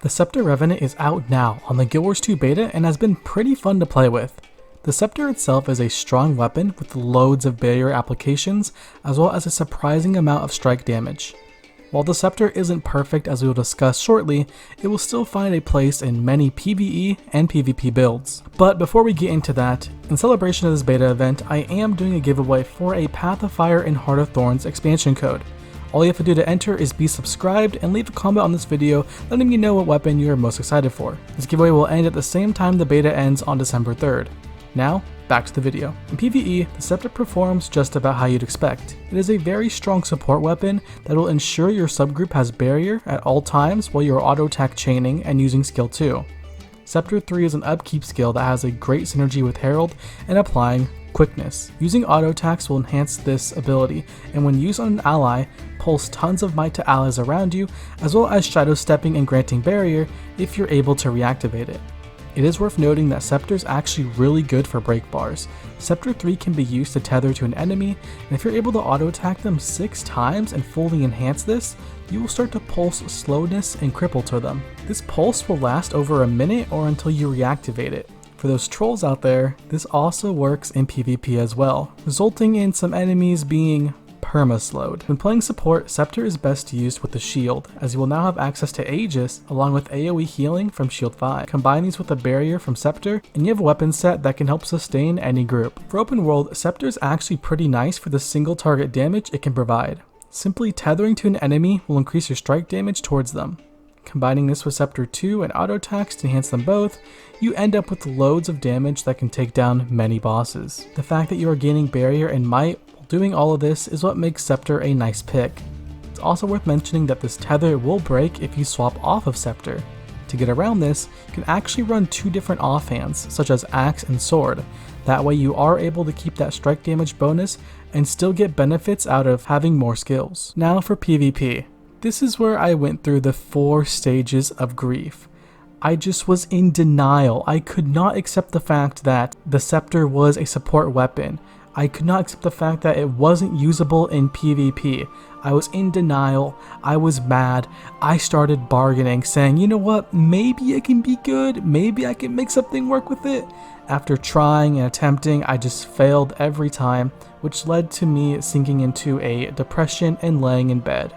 The Scepter Revenant is out now on the Guild Wars 2 beta and has been pretty fun to play with. The Scepter itself is a strong weapon with loads of barrier applications, as well as a surprising amount of strike damage. While the Scepter isn't perfect, as we will discuss shortly, it will still find a place in many PvE and PvP builds. But before we get into that, in celebration of this beta event, I am doing a giveaway for a Path of Fire and Heart of Thorns expansion code. All you have to do to enter is be subscribed and leave a comment on this video letting me know what weapon you are most excited for. This giveaway will end at the same time the beta ends on December 3rd. Now, back to the video. In PvE, the Scepter performs just about how you'd expect. It is a very strong support weapon that will ensure your subgroup has barrier at all times while you are auto-attack chaining and using skill 2. Scepter 3 is an upkeep skill that has a great synergy with Herald and applying quickness. Using auto attacks will enhance this ability, and when used on an ally, pulse tons of might to allies around you, as well as shadow stepping and granting barrier if you're able to reactivate it. It is worth noting that Scepter is actually really good for break bars. Scepter 3 can be used to tether to an enemy, and if you're able to auto attack them 6 times and fully enhance this, you will start to pulse slowness and cripple to them. This pulse will last over a minute or until you reactivate it. For those trolls out there, this also works in PvP as well, resulting in some enemies being perma-slowed. When playing support, Scepter is best used with the shield, as you will now have access to Aegis along with AoE healing from Shield 5. Combine these with a barrier from Scepter, and you have a weapon set that can help sustain any group. For open world, Scepter is actually pretty nice for the single target damage it can provide. Simply tethering to an enemy will increase your strike damage towards them. Combining this with Scepter 2 and auto attacks to enhance them both, you end up with loads of damage that can take down many bosses. The fact that you are gaining barrier and might while doing all of this is what makes Scepter a nice pick. It's also worth mentioning that this tether will break if you swap off of Scepter. To get around this, you can actually run 2 different offhands, such as Axe and Sword. That way you are able to keep that strike damage bonus and still get benefits out of having more skills. Now for PvP. This is where I went through the 4 stages of grief. I just was in denial. I could not accept the fact that the Scepter was a support weapon. I could not accept the fact that it wasn't usable in PvP. I was in denial. I was mad. I started bargaining, saying, you know what, maybe it can be good. Maybe I can make something work with it. After trying and attempting, I just failed every time, which led to me sinking into a depression and laying in bed.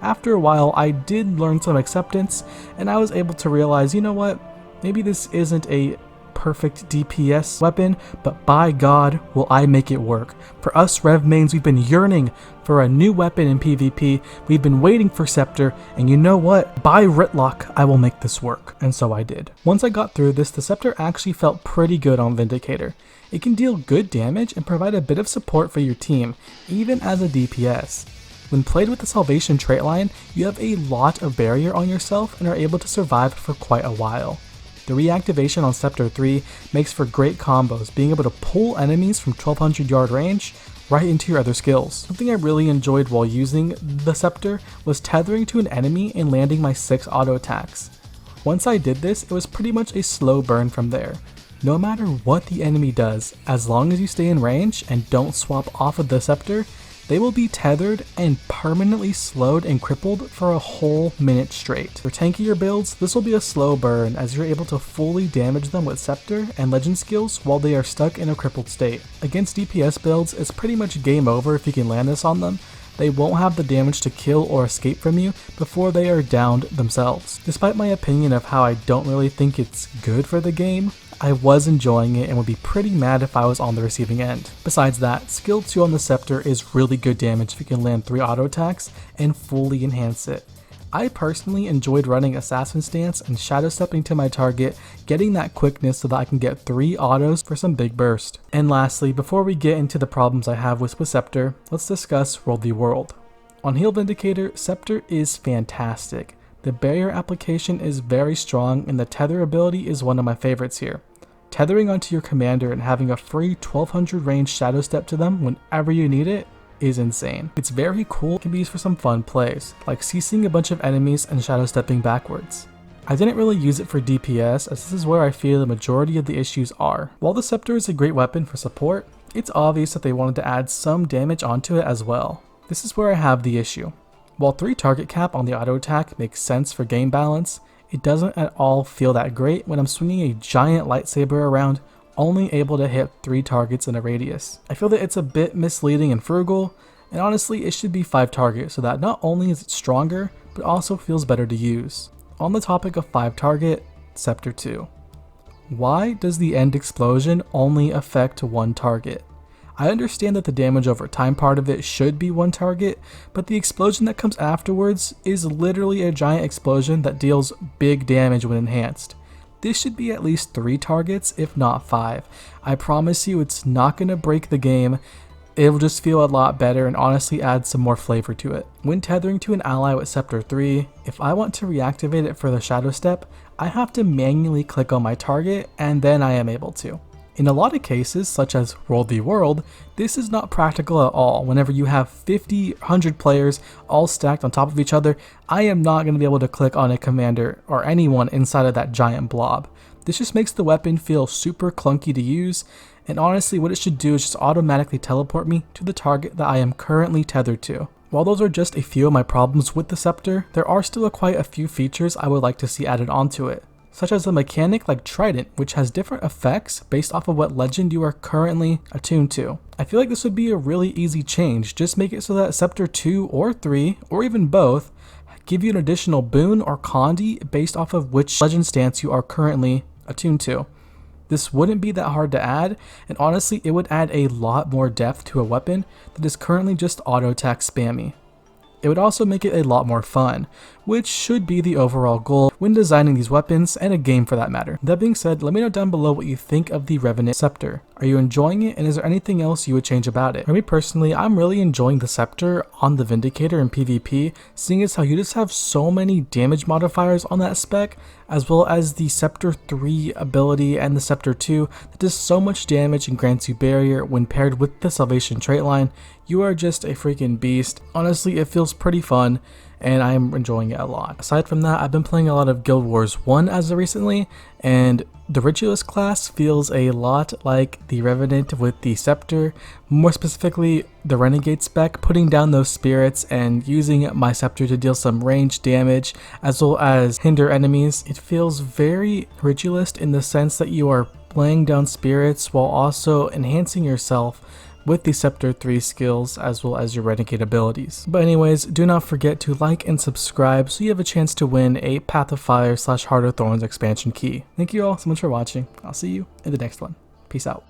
After a while, I did learn some acceptance, and I was able to realize, you know what, maybe this isn't a perfect DPS weapon, but by God, will I make it work. For us Rev mains, we've been yearning for a new weapon in PvP, we've been waiting for Scepter, and you know what, by Ritlock, I will make this work. And so I did. Once I got through this, the Scepter actually felt pretty good on Vindicator. It can deal good damage and provide a bit of support for your team, even as a DPS. When played with the Salvation trait line, you have a lot of barrier on yourself and are able to survive for quite a while. The reactivation on Scepter 3 makes for great combos, being able to pull enemies from 1200 yard range right into your other skills. Something I really enjoyed while using the Scepter was tethering to an enemy and landing my 6 auto attacks. Once I did this, it was pretty much a slow burn from there. No matter what the enemy does, as long as you stay in range and don't swap off of the Scepter, they will be tethered and permanently slowed and crippled for a whole minute straight. For tankier builds, this will be a slow burn as you're able to fully damage them with Scepter and legend skills while they are stuck in a crippled state. Against DPS builds, it's pretty much game over if you can land this on them. They won't have the damage to kill or escape from you before they are downed themselves. Despite my opinion of how I don't really think it's good for the game, I was enjoying it and would be pretty mad if I was on the receiving end. Besides that, skill 2 on the Scepter is really good damage if you can land 3 auto attacks and fully enhance it. I personally enjoyed running Assassin Stance and shadow stepping to my target, getting that quickness so that I can get 3 autos for some big burst. And lastly, before we get into the problems I have with Scepter, let's discuss World v World. On Heal Vindicator, Scepter is fantastic. The barrier application is very strong and the tether ability is one of my favorites here. Tethering onto your commander and having a free 1200 range shadow step to them whenever you need it is insane. It's very cool, it can be used for some fun plays, like ceasing a bunch of enemies and shadow stepping backwards. I didn't really use it for DPS as this is where I feel the majority of the issues are. While the Scepter is a great weapon for support, it's obvious that they wanted to add some damage onto it as well. This is where I have the issue. While 3 target cap on the auto attack makes sense for game balance, it doesn't at all feel that great when I'm swinging a giant lightsaber around, only able to hit 3 targets in a radius. I feel that it's a bit misleading and frugal, and honestly it should be 5 targets so that not only is it stronger, but also feels better to use. On the topic of 5 target, Scepter 2. Why does the end explosion only affect 1 target? I understand that the damage over time part of it should be 1 target, but the explosion that comes afterwards is literally a giant explosion that deals big damage when enhanced. This should be at least 3 targets, if not 5. I promise you it's not going to break the game. It'll just feel a lot better and honestly add some more flavor to it. When tethering to an ally with Scepter 3, if I want to reactivate it for the Shadow Step, I have to manually click on my target and then I am able to. In a lot of cases, such as World v World, this is not practical at all. Whenever you have 50, 100 players all stacked on top of each other, I am not going to be able to click on a commander or anyone inside of that giant blob. This just makes the weapon feel super clunky to use, and honestly what it should do is just automatically teleport me to the target that I am currently tethered to. While those are just a few of my problems with the Scepter, there are still quite a few features I would like to see added onto it, such as a mechanic like Trident, which has different effects based off of what legend you are currently attuned to. I feel like this would be a really easy change. Just make it so that Scepter 2 or 3, or even both, give you an additional boon or condi based off of which legend stance you are currently attuned to. This wouldn't be that hard to add, and honestly it would add a lot more depth to a weapon that is currently just auto attack spammy. It would also make it a lot more fun, which should be the overall goal when designing these weapons and a game for that matter. That being said, let me know down below what you think of the Revenant Scepter. Are you enjoying it, and is there anything else you would change about it? For me personally, I'm really enjoying the Scepter on the Vindicator in PvP, seeing as how you just have so many damage modifiers on that spec, as well as the Scepter 3 ability and the Scepter 2 that does so much damage and grants you barrier when paired with the Salvation trait line. You are just a freaking beast. Honestly, it feels pretty fun, and I am enjoying it a lot. Aside from that, I've been playing a lot of Guild Wars 1 as of recently, and the Ritualist class feels a lot like the Revenant with the Scepter, more specifically the Renegade spec, putting down those spirits and using my Scepter to deal some range damage as well as hinder enemies. It feels very Ritualist in the sense that you are laying down spirits while also enhancing yourself with the Scepter 3 skills as well as your Renegade abilities. But anyways, do not forget to like and subscribe so you have a chance to win a Path of Fire / Heart of Thorns expansion key. Thank you all so much for watching. I'll see you in the next one. Peace out.